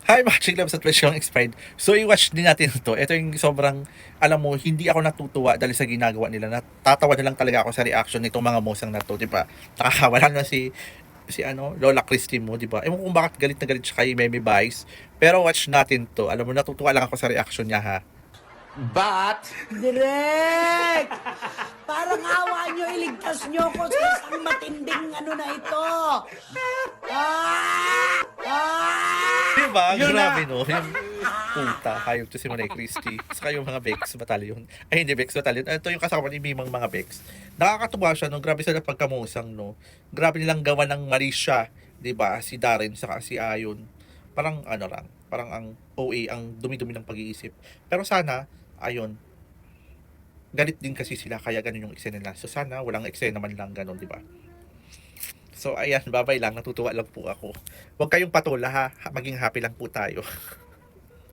Hi, mga Chiclabs at Presyong Expired. So, i-watch din natin ito. Ito yung sobrang, alam mo, hindi ako natutuwa dahil sa ginagawa nila. Natatawa na lang talaga ako sa reaction nitong mga mosang na to, di ba? Nakakawala na si ano, Lola Christie mo, di ba? Ewan ko kung bakit galit na galit siya kay Meme Vice. Pero watch natin to. Alam mo, natutuwa lang ako sa reaction niya, ha? But, Direk! Parang awa nyo, iligtas nyo ko sa isang matinding ano na ito. Ah! Ah! Di ba? Yun Grabe, na. no? Yung puta, hayop to si Monay Christie. Saka yung mga Bex Battalion. Ay, hindi Bex Battalion. Ito yung kasama ni Mimang mga Bex. Nakakatuwa siya, no? Grabe sila pagkamusang, no? Grabe nilang gawa ng Marisha, di ba? Si Darren, saka si Ayon. Parang, ano lang, parang ang OA, ang dumi-dumi ng pag-iisip. Pero sana, ayun, galit din kasi sila, kaya ganun yung eksena nila. So sana, walang eksena man lang ganun, di ba? So, ayan, babay lang. Natutuwa lang po ako. Huwag kayong patula, ha? Maging happy lang po tayo.